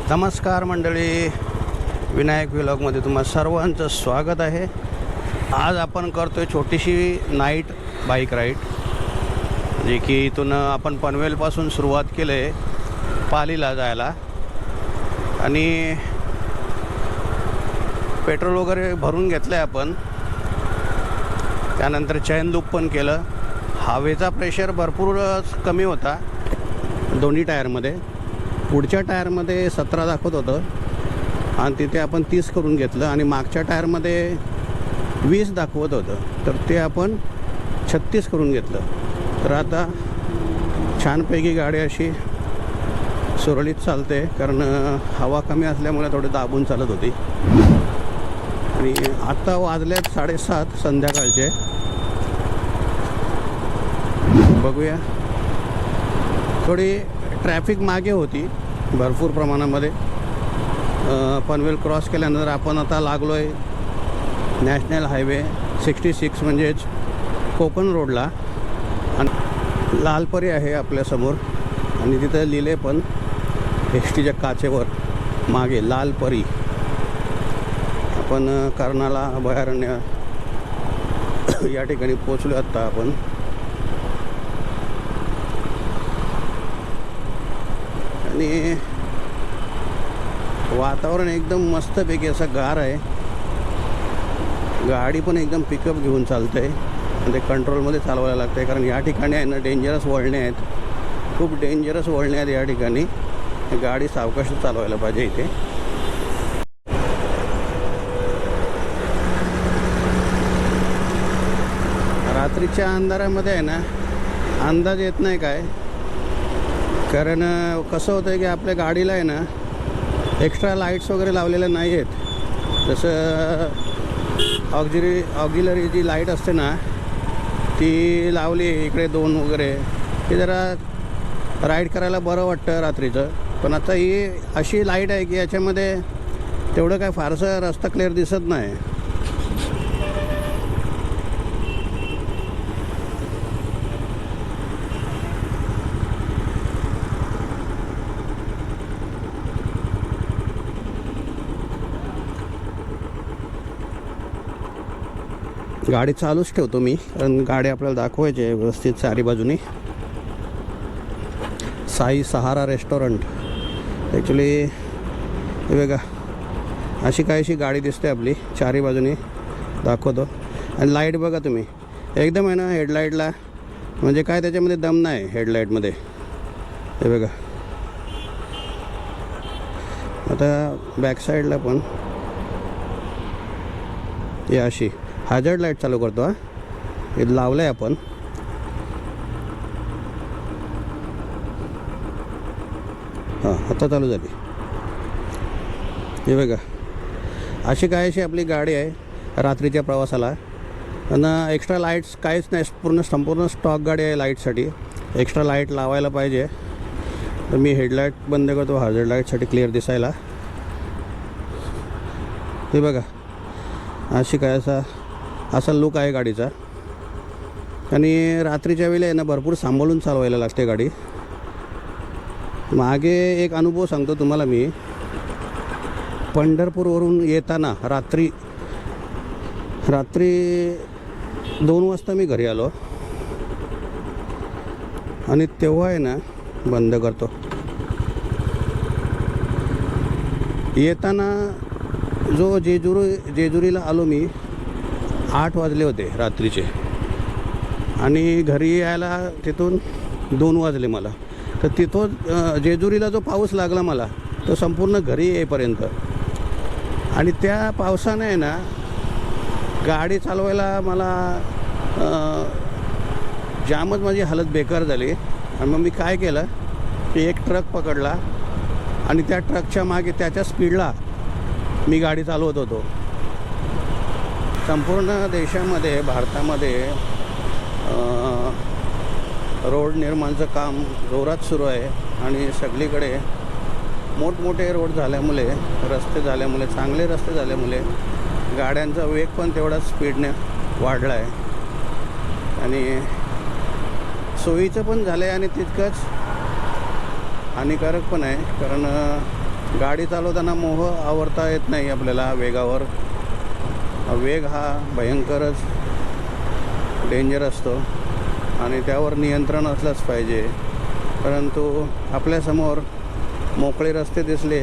नमस्कार मंडळी, विनायक व्लॉगमध्ये तुम्हा सर्वांचं स्वागत आहे। आज आपण करतोय छोटीशी नाईट बाईक राईड, जे की इथून आपण पनवेलपासून सुरुवात केली आहे पालीला जायला, आणि पेट्रोल वगैरे भरून घेतलं आहे आपण। त्यानंतर चैन लूप पण केलं। हवेचा प्रेशर भरपूर कमी होता दोन्ही टायरमध्ये। पुढच्या टायरमध्ये 17 दाखवत होतं आणि तिथे आपण 30 करून घेतलं, आणि मागच्या टायरमध्ये 20 दाखवत होतं, तर ते आपण 36 करून घेतलं। तर आता छानपैकी गाडी अशी सुरळीत चालते, कारण हवा कमी असल्यामुळे थोडी दाबून चालत होती। आणि आता वाजल्यात 7:30 संध्याकाळचे। बघूया, थोडी ट्रॅफिक मागे होती भरपूर प्रमाणामध्ये। पनवेल क्रॉस केल्यानंतर आपण आता लागलो आहे नॅशनल हायवे 66 म्हणजेच कोकण रोडला, आणि लालपरी आहे आपल्यासमोर, आणि तिथं लिहिले पण एस टीच्या काचेवर मागे लालपरी। आपण कर्नाला अभयारण्य या ठिकाणी पोचलो आत्ता आपण। आणि वातावरण एकदम मस्तपैकी असं गार आहे। गाडी पण एकदम पिकअप घेऊन चालते आहे, आणि ते कंट्रोलमध्ये चालवायला लागतं आहे, कारण या ठिकाणी आहे ना डेंजरस वळणे आहेत, खूप डेंजरस वळणे आहेत या ठिकाणी। गाडी सावकाश चालवायला पाहिजे इथे। रात्रीच्या अंधारामध्ये आहे ना अंदाज येत नाही काय, कारण कसं होतं आहे की आपल्या गाडीला आहे ना एक्स्ट्रा लाईट्स वगैरे लावलेल्या नाही आहेत। जसं ऑक्झिलरी जी लाईट असते ना ती लावली इकडे 2 वगैरे, ते जरा राईड करायला बरं वाटतं रात्रीचं। पण आता ही अशी लाईट आहे की याच्यामध्ये तेवढं काय फारसं रस्ता क्लिअर दिसत नाही। गाडी चालूच ठेवतो मी, कारण गाडी आपल्याला दाखवायची आहे व्यवस्थित चारी बाजूनी। साई सहारा रेस्टॉरंट ॲक्च्युली हे बघा, अशी काहीशी गाडी दिसते आपली चारी बाजूनी, दाखवतो। आणि लाईट बघा तुम्ही, एकदम आहे ना हेडलाईटला, म्हणजे काय त्याच्यामध्ये दम नाही हेडलाईटमध्ये, हे बघा। आता बॅक साईडला पण हे अशी हॅझर्ड लाईट चालू करतो। हे लावलं आहे आपण। हां, आता चालू झाली। हे बघा, अशी काहीशी आपली गाडी आहे रात्रीच्या प्रवासाला, आणि एक्स्ट्रा लाईट्स काहीच नाही, संपूर्ण स्टॉक गाडी आहे लाईटसाठी। एक्स्ट्रा लाईट लावायला पाहिजे, तर मी हेडलाईट बंद करतो हॅझर्ड लाईटसाठी क्लिअर दिसायला। हे बघा, अशी काय असा लुक आहे गाडीचा। आणि रात्रीच्या वेळेला आहे ना भरपूर सांभाळून चालवायला लागते गाडी। मागे एक अनुभव सांगतो तुम्हाला मी। पंढरपूरवरून येताना रात्री 2 वाजता मी घरी आलो, आणि तेव्हा आहे ना बंद करतो, येताना जो जेजुरीला आलो मी 8 वाजले होते रात्रीचे, आणि घरी यायला तिथून 2 वाजले मला। तर तिथं जेजुरीला जो पाऊस लागला मला, तो संपूर्ण घरी येईपर्यंत, आणि त्या पावसाने आहे ना गाडी चालवायला मला जामच माझी हालत बेकार झाली। आणि मग मी काय केलं की एक ट्रक पकडला, आणि त्या ट्रकच्या मागे त्याच्या स्पीडला मी गाडी चालवत होतो। संपूर्ण देशामध्ये, भारतामध्ये रोड निर्माणाचं काम जोरात सुरू आहे, आणि सगळीकडे मोठमोठे रोड झाल्यामुळे, रस्ते झाल्यामुळे, चांगले रस्ते झाल्यामुळे गाड्यांचा वेग पण तेवढाच स्पीडने वाढला आहे, आणि सोयीचं पण झालं आहे, आणि तितकंच हानिकारक पण आहे। कारण गाडी चालवताना मोह आवरता येत नाही आपल्याला वेगावर. वेग हा भयंकरच डेंजर असतो आणि त्यावर नियंत्रण असलंच पाहिजे. परंतु आपल्यासमोर मोकळे रस्ते दिसले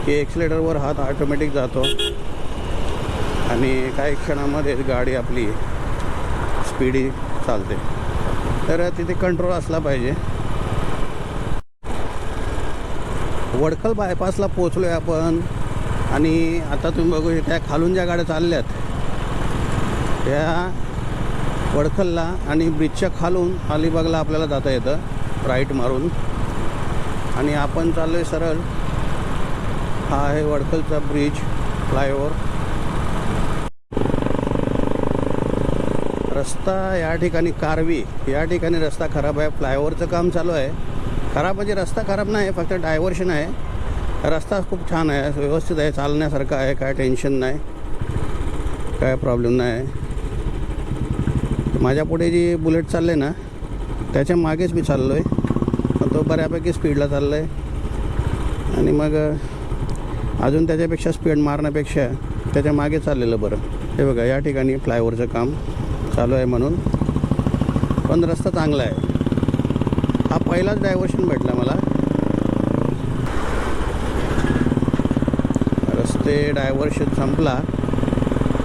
की एक्सिलेटरवर हात ऑटोमॅटिक जातो आणि काही क्षणामध्ये गाडी आपली स्पीडी चालते. तर तिथे कंट्रोल असला पाहिजे. वडखल बायपासला पोचलो आहे आपण आणि आता तुम्ही बघू शकता खालून ज्या गाड्या चालल्यात त्या वडखलला आणि ब्रिजच्या खालून अलिबागला आपल्याला जाता येतं राईट मारून. आणि आपण चाललो आहे सरळ. हा आहे वडखलचा ब्रिज फ्लायओव्हर. रस्ता या ठिकाणी कारवी या ठिकाणी रस्ता खराब आहे. फ्लायओव्हरचं काम चालू आहे. खराब म्हणजे रस्ता खराब नाही, फक्त डायव्हर्शन आहे. रस्ता खूप छान आहे, व्यवस्थित आहे, चालण्यासारखा आहे, काय टेन्शन नाही, काय प्रॉब्लेम नाही. माझ्या पुढे जी बुलेट चालले ना त्याच्या मागेच मी चाललो आहे. तो बऱ्यापैकी स्पीडला चाललं आहे आणि मग अजून त्याच्यापेक्षा स्पीड मारण्यापेक्षा त्याच्या मागे चाललेलं बरं. हे बघा या ठिकाणी फ्लायओव्हरचं काम चालू आहे म्हणून, पण रस्ता चांगला आहे. हा पहिलाच डायव्हर्शन भेटला मला. रस्ते डायव्हर्शन संपला.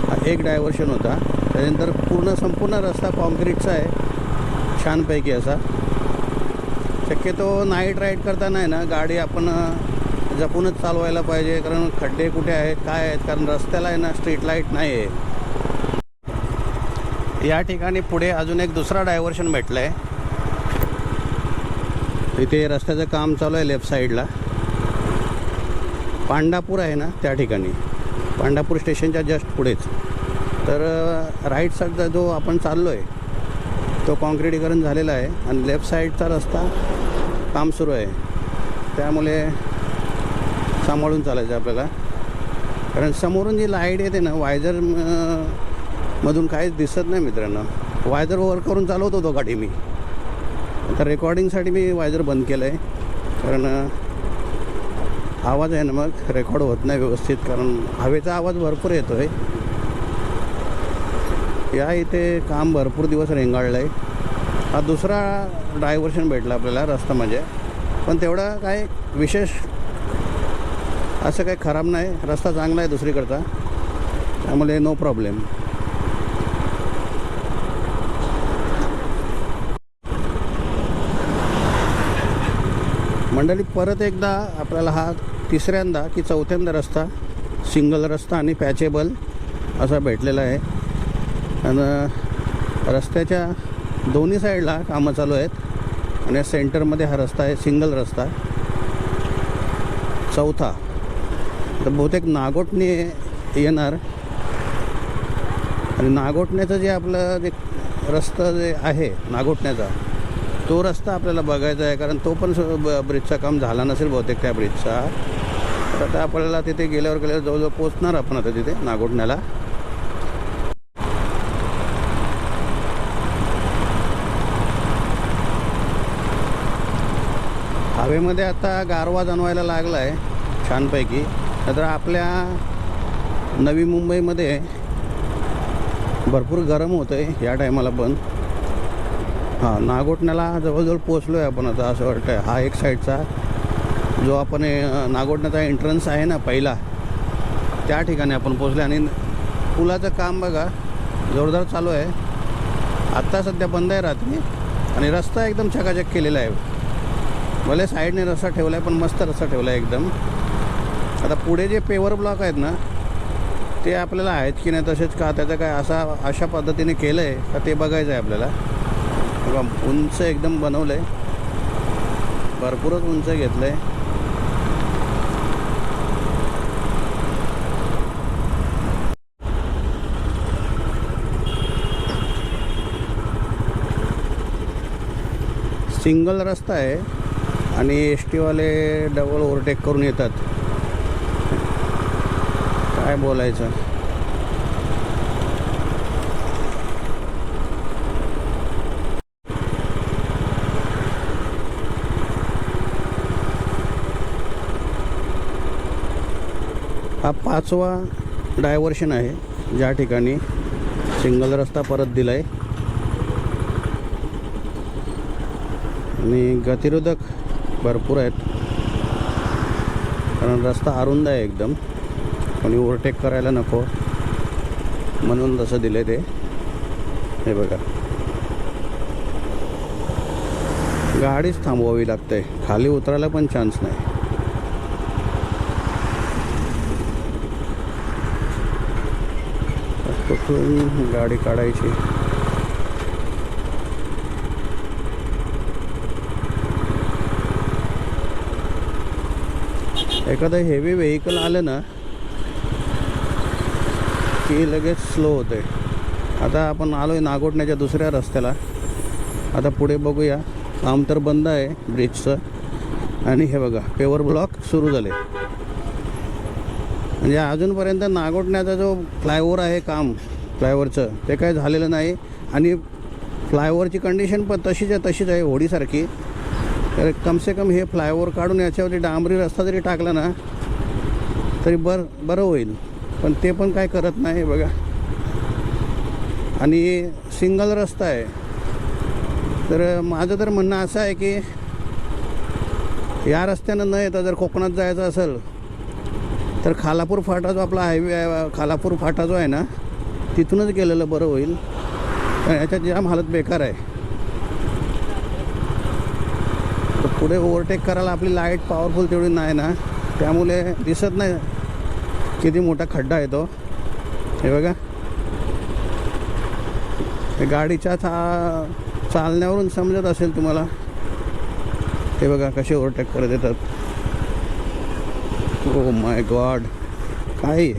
हा एक डायव्हर्शन होता. त्यानंतर संपूर्ण रस्ता कॉन्क्रीटचा आहे छानपैकी असा. शक्यतो नाईट राईड करताना आहे ना गाडी आपण जपूनच चालवायला पाहिजे, कारण खड्डे कुठे आहेत काय आहेत, कारण रस्त्याला आहे ना स्ट्रीट लाईट नाही आहे. या ठिकाणी पुढे अजून एक दुसरा डायव्हर्शन भेटला आहे. इथे रस्त्याचं काम चालू आहे लेफ्ट साईडला. पांडापूर आहे ना त्या ठिकाणी, पांडापूर स्टेशनच्या जस्ट पुढेच. तर राईट साईडचा जो आपण चाललो आहे तो कॉन्क्रिटीकरण झालेला आहे आणि लेफ्ट साईडचा रस्ता काम सुरू आहे. त्यामुळे सांभाळून चालायचं आपल्याला, कारण समोरून जी लाईट येते ना वायझर मधून काहीच दिसत नाही मित्रांनो. वायझर वर करून चालवत होतो गाडी मी. आता रेकॉर्डिंगसाठी मी वायझर बंद केलं आहे, कारण आवाज आहे ना मग रेकॉर्ड होत नाही व्यवस्थित, कारण हवेचा आवाज भरपूर येतो आहे. या इथे काम भरपूर दिवस रेंगाळलं आहे. हा दुसरा डायव्हर्शन भेटला आपल्याला रस्ता म्हणजे, पण तेवढा काय विशेष असं काही खराब नाही. रस्ता चांगला आहे दुसरीकडचा, त्यामुळे नो प्रॉब्लेम. मंडळी परत एकदा आपल्याला हा तिसऱ्यांदा की चौथ्यांदा रस्ता सिंगल रस्ता आणि पॅचेबल असा भेटलेला आहे. आणि रस्त्याच्या दोन्ही साईडला कामं चालू आहेत आणि सेंटरमध्ये हा रस्ता आहे सिंगल रस्ता चौथा. तर बहुतेक नागोठणे येणार आणि नागोठण्याचं जे आपलं जे रस्ता जे आहे नागोठण्याचा तो रस्ता आपल्याला बघायचा आहे, कारण तो पण ब्रिजचा काम झाला नसेल बहुतेक त्या ब्रिजचा. तर आता आपल्याला तिथे गेल्यावर जवळजवळ पोचणार आपण आता तिथे नागोठण्याला. हवेमध्ये आता गारवा जाणवायला लागला आहे छानपैकी. तर आपल्या नवी मुंबईमध्ये भरपूर गरम होतं आहे या टायमाला पण. हां, नागोठण्याला जवळजवळ पोचलो आहे आपण आता असं वाटतं आहे. हा एक साईडचा जो आपण नागोठण्याचा एंट्रन्स आहे ना पहिला, त्या ठिकाणी आपण पोचले. आणि पुलाचं काम बघा जोरदार चालू आहे. आत्ता सध्या बंद आहे रात्री आणि रस्ता एकदम चकाचक केलेला आहे. भले साईडने रस्ता ठेवला आहे पण मस्त रस्ता ठेवला आहे एकदम. आता पुढे जे पेवर ब्लॉक आहेत ना ते आपल्याला आहेत की नाही तसेच का, त्याचं काय अशा पद्धतीने केलं आहे का ते बघायचं आहे आपल्याला. बघा उंच एकदम बनवलं आहे, भरपूरच उंच घेतलं आहे. सिंगल रस्ता आहे आणि एस टीवाले डबल ओव्हरटेक करून येतात. काय बोलायचं. हा 5वा डायव्हर्शन आहे, ज्या ठिकाणी सिंगल रस्ता परत दिला आहे आणि गतिरोधक भरपूर आहेत, कारण रस्ता अरुंद आहे एकदम. कोणी ओव्हरटेक करायला नको म्हणून तसं दिलं आहे ते. हे बघा, गाडीच थांबवावी लागते, खाली उतरायला पण चान्स नाही. कुठून गाडी काढायची? एखादं हेवी व्हेकल आलं ना की लगेच स्लो होते. आता आपण आलो आहे नागोठण्याच्या दुसऱ्या रस्त्याला. आता पुढे बघूया, काम तर बंद आहे ब्रिजचं, आणि हे बघा पेवर ब्लॉक सुरू झाले. म्हणजे अजूनपर्यंत नागोठण्याचा जो फ्लायओव्हर आहे काम फ्लायओव्हरचं ते काय झालेलं नाही, आणि फ्लायओव्हरची कंडिशन पण तशीच आहे होडीसारखी. तर कमसे कम हे फ्लायओव्हर काढून याच्यावरती डांबरी रस्ता जरी टाकला ना तरी बरं होईल, पण ते पण काय करत नाही बघा. आणि सिंगल रस्ता आहे. तर माझं तर म्हणणं असं आहे की या रस्त्यानं न येता जर कोकणात जायचं असेल तर खालापूर फाटा जो आपला हायवे आहे, खालापूर फाटा जो आहे ना, तिथूनच गेलेलं बरं होईल, कारण याच्यात जाम हालत बेकार आहे. तर पुढे ओव्हरटेक करायला आपली लाईट पॉवरफुल तेवढी नाही ना, त्यामुळे दिसत नाही किती मोठा खड्डा आहे तो. हे बघा, गाडीच्या चालण्यावरून समजत असेल तुम्हाला. हे बघा कसे ओव्हरटेक करत येतात. ओ माय गॉड, काय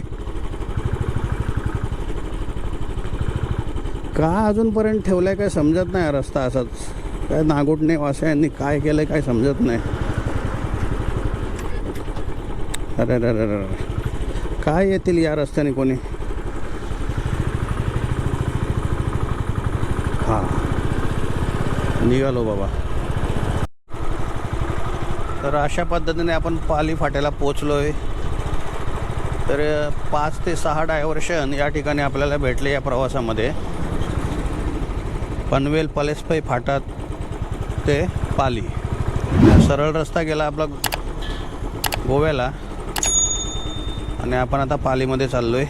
का अजूनपर्यंत ठेवलाय काय समजत नाही. रस्ता असाच काय नागोठणे वासियांनी काय केलंय काय समजत नाही. अरे अरे अरे, काय येतील या रस्त्याने कोणी. हां, निघालो बाबा. तर अशा पद्धतीने आपण पाली फाट्याला पोचलो आहे. तर 5 ते 6 डायव्हर्शन या ठिकाणी आपल्याला भेटले या प्रवासामध्ये. पनवेल पलेसपै फाटा ते पाली सरळ रस्ता गेला आपला गोव्याला, आणि आपण आता पालीमध्ये चाललो आहे.